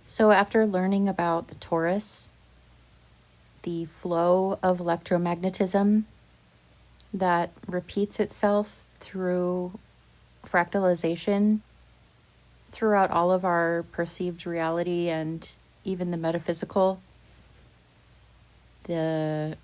So after learning about the torus, the flow of electromagnetism that repeats itself through fractalization throughout all of our perceived reality and even the metaphysical, the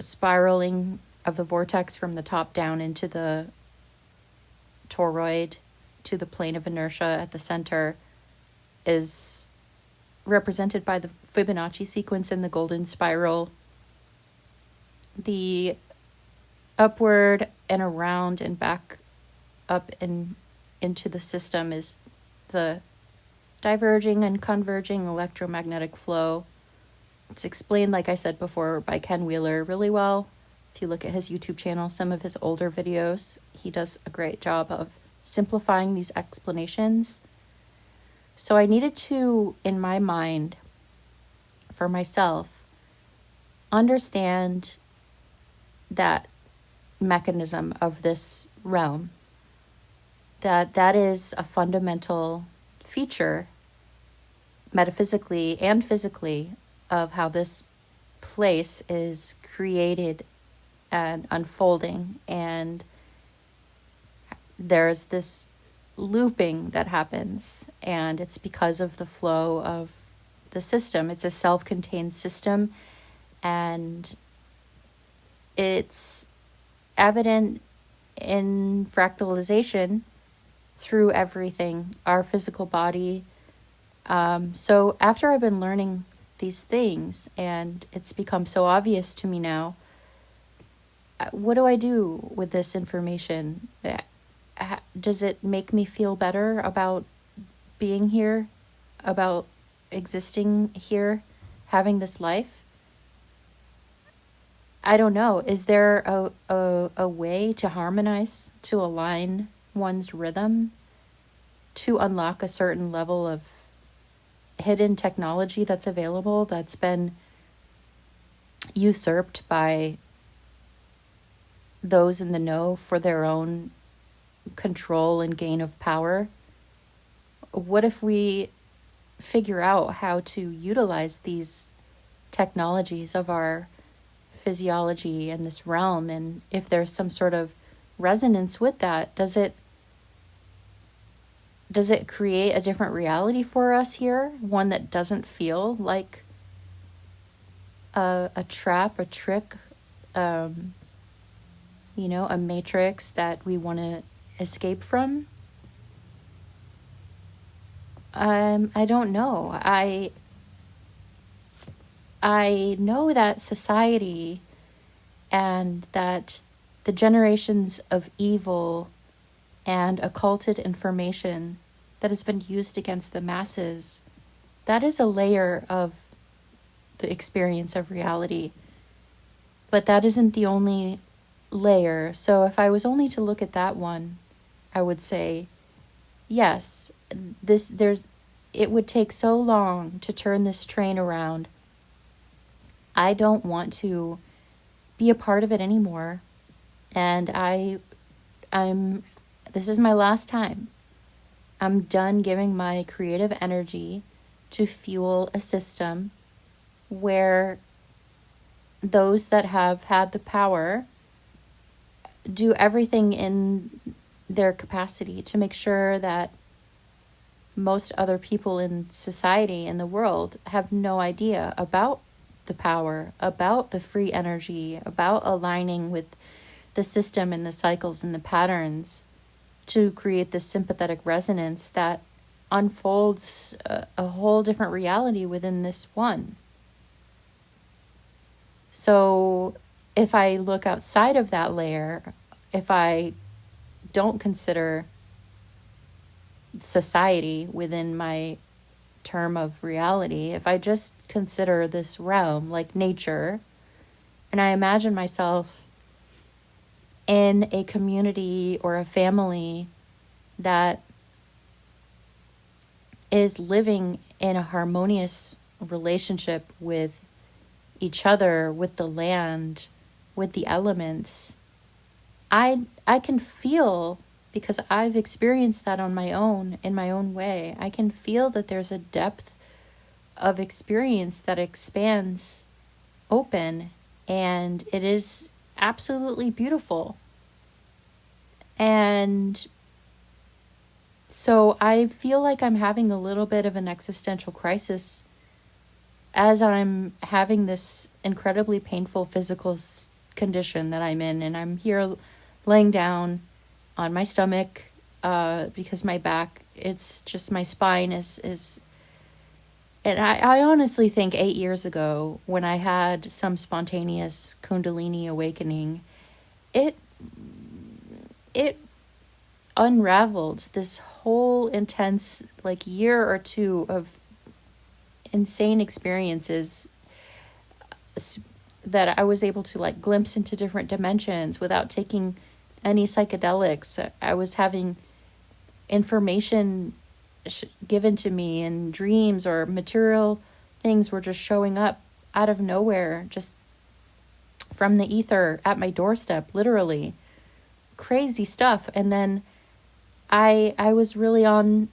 spiraling of the vortex from the top down into the toroid to the plane of inertia at the center is represented by the Fibonacci sequence in the golden spiral. The upward and around and back up and into the system is the diverging and converging electromagnetic flow. It's explained, like I said before, by Ken Wheeler really well. If you look at his YouTube channel, some of his older videos, he does a great job of simplifying these explanations. So I needed to, in my mind, for myself, understand that mechanism of this realm, that is a fundamental feature metaphysically and physically of how this place is created and unfolding, and there's this looping that happens, and it's because of the flow of the system. It's a self-contained system, and it's evident in fractalization through everything, our physical body. So after I've been learning these things, and it's become so obvious to me now, what do I do with this information? Does it make me feel better about being here, about existing here, having this life? I don't know. Is there a way to harmonize, to align one's rhythm, to unlock a certain level of hidden technology that's available, that's been usurped by those in the know for their own control and gain of power? What if we figure out how to utilize these technologies of our physiology in this realm, and if there's some sort of resonance with that, does it create a different reality for us here, one that doesn't feel like a trap, a trick, a matrix that we want to escape from? I don't know. I know that society and that the generations of evil and occulted information that has been used against the masses, that is a layer of the experience of reality. But that isn't the only layer. So if I was only to look at that one, I would say, yes, it would take so long to turn this train around. I don't want to be a part of it anymore. And this is my last time. I'm done giving my creative energy to fuel a system where those that have had the power do everything in their capacity to make sure that most other people in society, in the world, have no idea about the power, about the free energy, about aligning with the system and the cycles and the patterns to create this sympathetic resonance that unfolds a whole different reality within this one. So if I look outside of that layer, if I don't consider society within my term of reality, if I just consider this realm like nature, and I imagine myself in a community or a family that is living in a harmonious relationship with each other, with the land, with the elements, I can feel because I've experienced that on my own, in my own way. I can feel that there's a depth of experience that expands open, and it is absolutely beautiful. And so I feel like I'm having a little bit of an existential crisis as I'm having this incredibly painful physical condition that I'm in, and I'm here laying down on my stomach because my back, it's just my spine is and I honestly think 8 years ago, when I had some spontaneous Kundalini awakening, it unraveled this whole intense like year or two of insane experiences that I was able to like glimpse into different dimensions without taking any psychedelics. I was having information given to me in dreams, or material things were just showing up out of nowhere, just from the ether at my doorstep, literally. Crazy stuff. And then I was really on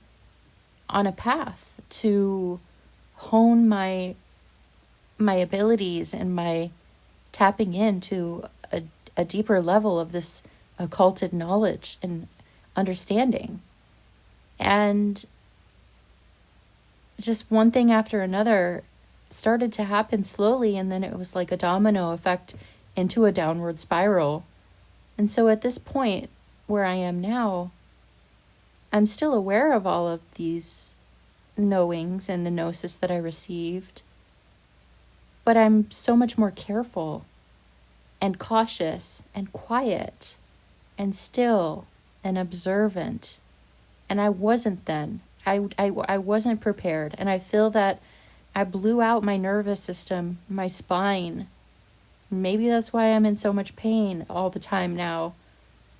a path to hone my abilities and my tapping into a deeper level of this occulted knowledge and understanding. And just one thing after another started to happen slowly, and then it was like a domino effect into a downward spiral. And so at this point where I am now, I'm still aware of all of these knowings and the gnosis that I received, but I'm so much more careful and cautious and quiet and still and observant. And I wasn't then. I wasn't prepared. And I feel that I blew out my nervous system, my spine. Maybe that's why I'm in so much pain all the time now.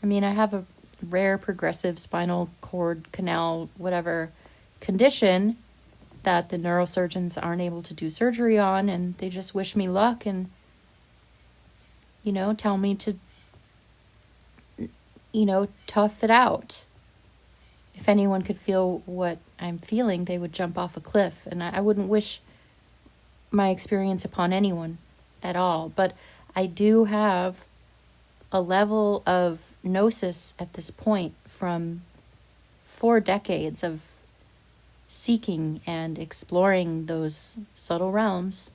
I mean, I have a rare progressive spinal cord canal, whatever condition that the neurosurgeons aren't able to do surgery on, and they just wish me luck and, tell me to, tough it out. If anyone could feel what I'm feeling, they would jump off a cliff. And I wouldn't wish my experience upon anyone at all. But I do have a level of gnosis at this point from 4 decades of seeking and exploring those subtle realms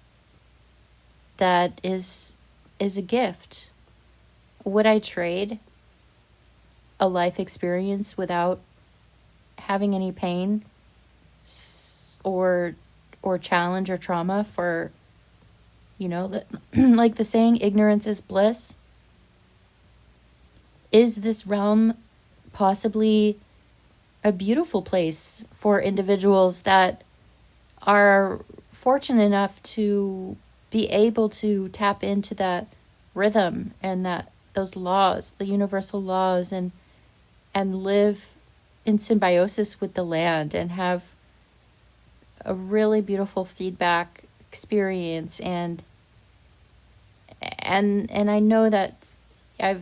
that is a gift. Would I trade a life experience without having any pain or challenge or trauma for, like the saying, ignorance is bliss? Is this realm possibly a beautiful place for individuals that are fortunate enough to be able to tap into that rhythm and those laws, the universal laws, and live in symbiosis with the land and have a really beautiful feedback experience? And I know that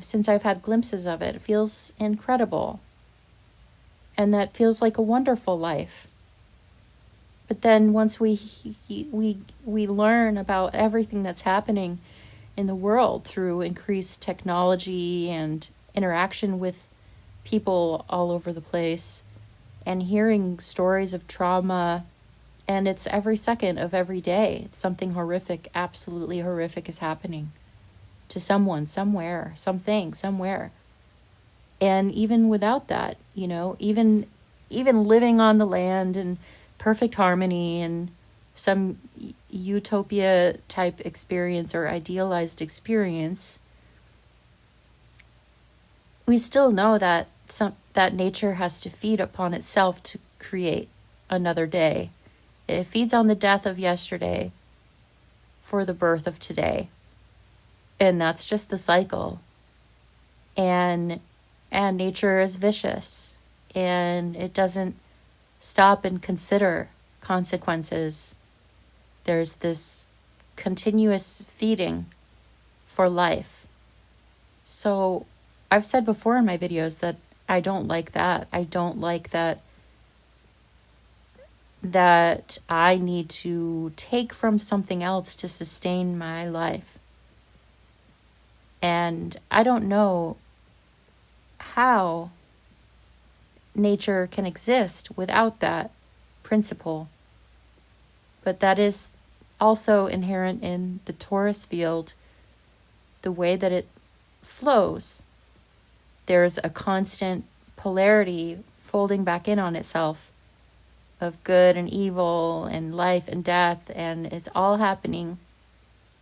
since I've had glimpses of it, it feels incredible. And that feels like a wonderful life. But then once we learn about everything that's happening in the world through increased technology and interaction with people all over the place, and hearing stories of trauma, and it's every second of every day, something horrific, absolutely horrific is happening to someone, somewhere, something, somewhere. And even without that, even living on the land in perfect harmony and some utopia type experience or idealized experience, we still know that that nature has to feed upon itself to create another day. It feeds on the death of yesterday for the birth of today. And that's just the cycle. And nature is vicious, and it doesn't stop and consider consequences. There's this continuous feeding for life. So I've said before in my videos that I don't like that. I don't like that I need to take from something else to sustain my life. And I don't know how nature can exist without that principle. But that is also inherent in the torus field, the way that it flows. There's a constant polarity folding back in on itself of good and evil and life and death, and it's all happening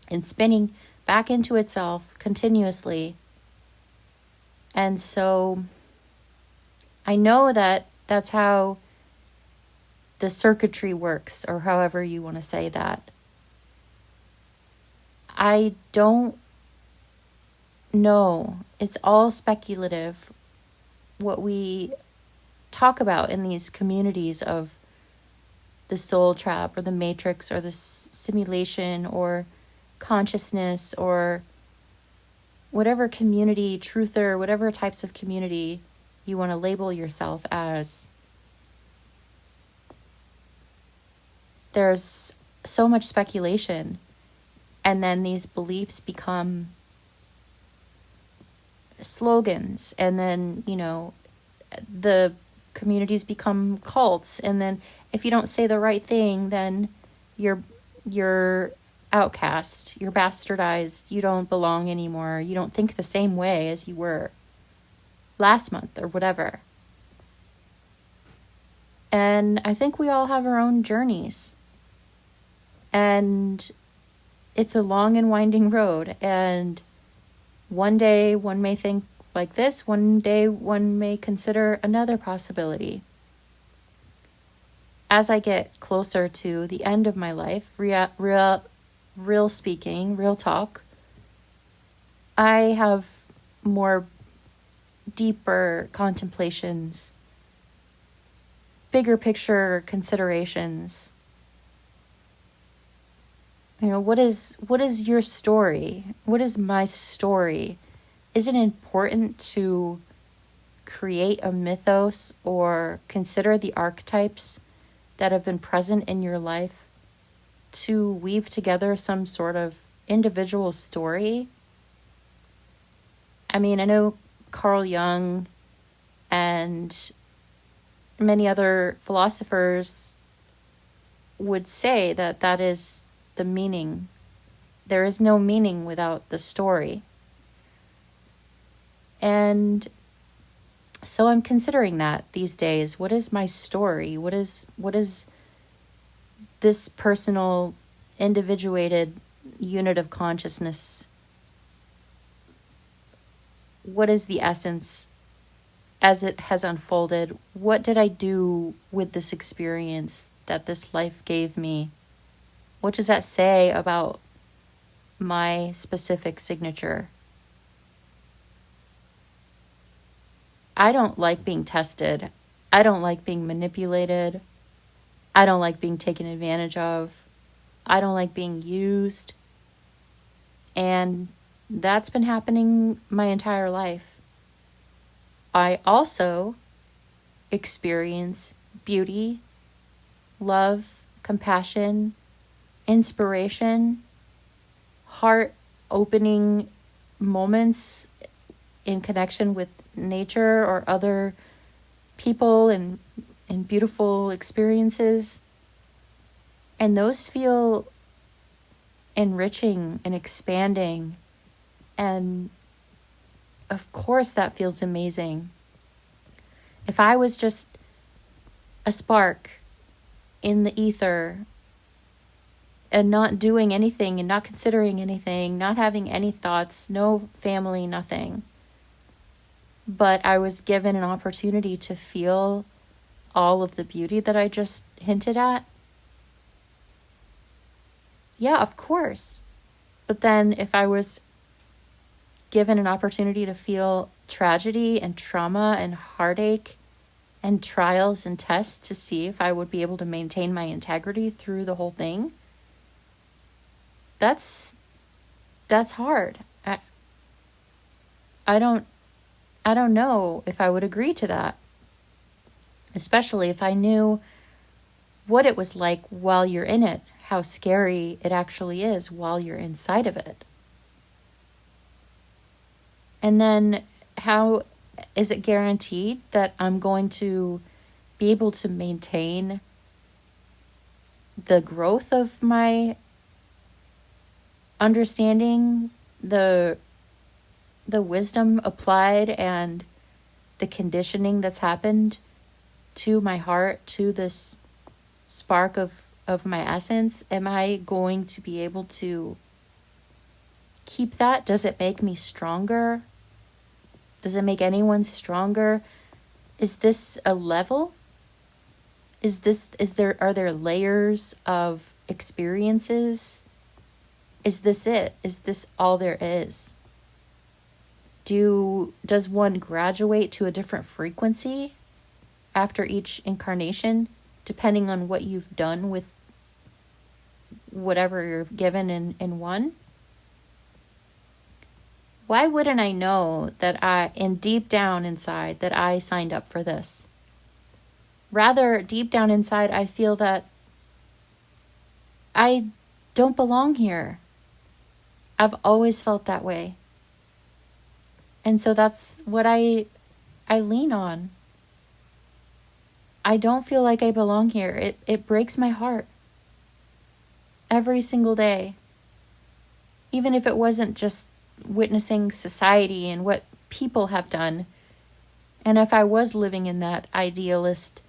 and spinning back into itself continuously. And so I know that that's how the circuitry works, or however you want to say that. I don't know. It's all speculative what we talk about in these communities of the soul trap or the matrix or the simulation or consciousness or whatever community, truther, whatever types of community you want to label yourself as. There's so much speculation, and then these beliefs become slogans, and then, the communities become cults, and then if you don't say the right thing, then you're outcast, you're bastardized, you don't belong anymore, you don't think the same way as you were last month or whatever. And I think we all have our own journeys, and it's a long and winding road, and one day one may think like this, one day one may consider another possibility. As I get closer to the end of my life, real speaking, real talk, I have more deeper contemplations, bigger picture considerations. What is your story? What is my story? Is it important to create a mythos or consider the archetypes that have been present in your life to weave together some sort of individual story? I mean, I know Carl Jung and many other philosophers would say that is the meaning. There is no meaning without the story. And so I'm considering that these days. What is my story? What is this personal, individuated unit of consciousness? What is the essence as it has unfolded? What did I do with this experience that this life gave me? What does that say about my specific signature? I don't like being tested. I don't like being manipulated. I don't like being taken advantage of. I don't like being used. And that's been happening my entire life. I also experience beauty, love, compassion, inspiration, heart-opening moments in connection with nature or other people and beautiful experiences. And those feel enriching and expanding. And of course that feels amazing. If I was just a spark in the ether and not doing anything and not considering anything, not having any thoughts, no family, nothing, but I was given an opportunity to feel all of the beauty that I just hinted at, yeah, of course. But then if I was given an opportunity to feel tragedy and trauma and heartache and trials and tests to see if I would be able to maintain my integrity through the whole thing, that's hard. I I don't know if I would agree to that, especially if I knew what it was like while you're in it, how scary it actually is while you're inside of it. And then how is it guaranteed that I'm going to be able to maintain the growth of my understanding, the wisdom applied, and the conditioning that's happened to my heart, to this spark of my essence? Am I going to be able to keep that? Does it make me stronger? Does it make anyone stronger? Is this a level? Are there layers of experiences? Is this it? Is this all there is? Does one graduate to a different frequency after each incarnation, depending on what you've done with whatever you're given in one? Why wouldn't I know that deep down inside, that I signed up for this? Rather, deep down inside, I feel that I don't belong here. I've always felt that way. And so that's what I lean on. I don't feel like I belong here. It breaks my heart every single day. Even if it wasn't just witnessing society and what people have done. And if I was living in that idealist,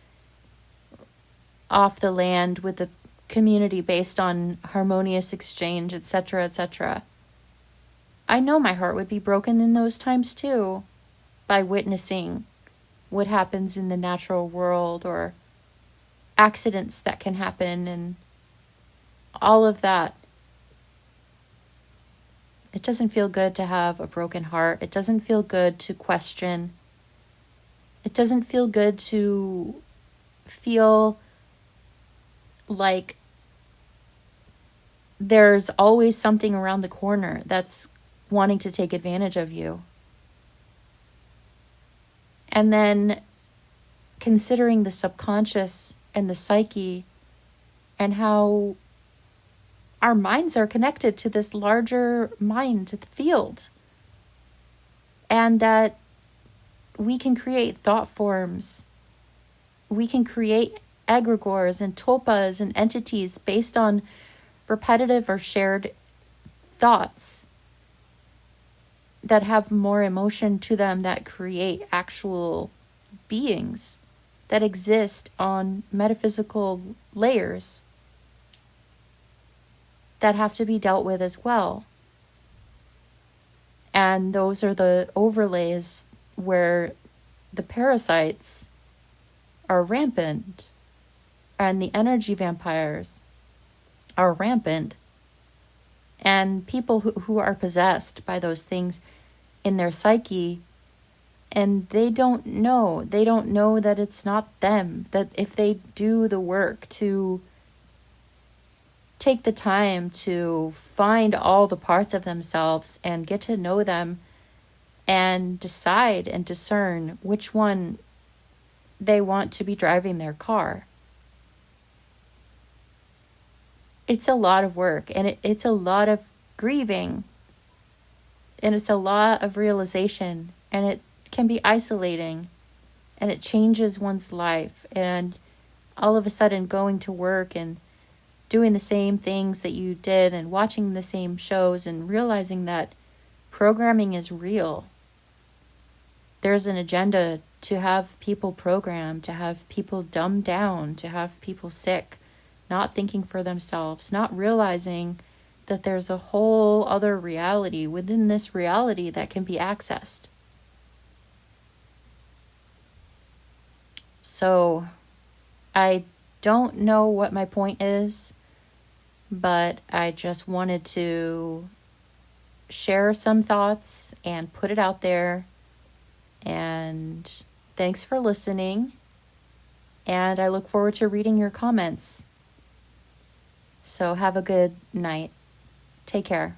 off the land with the community based on harmonious exchange, etc., etc., I know my heart would be broken in those times too, by witnessing what happens in the natural world, or accidents that can happen, and all of that. It doesn't feel good to have a broken heart. It doesn't feel good to question. It doesn't feel good to feel like there's always something around the corner that's wanting to take advantage of you. And then considering the subconscious and the psyche, and how our minds are connected to this larger mind field, and that we can create thought forms. We can create egregores and tulpas and entities based on repetitive or shared thoughts that have more emotion to them, that create actual beings that exist on metaphysical layers that have to be dealt with as well. And those are the overlays where the parasites are rampant, and the energy vampires are rampant, and people who are possessed by those things in their psyche, and they don't know that it's not them, that if they do the work to take the time to find all the parts of themselves and get to know them and decide and discern which one they want to be driving their car. It's a lot of work, and it's a lot of grieving, and it's a lot of realization, and it can be isolating, and it changes one's life. And all of a sudden going to work and doing the same things that you did and watching the same shows and realizing that programming is real. There's an agenda to have people programmed, to have people dumbed down, to have people sick, not thinking for themselves, not realizing that there's a whole other reality within this reality that can be accessed. So I don't know what my point is, but I just wanted to share some thoughts and put it out there. And thanks for listening. And I look forward to reading your comments. So have a good night. Take care.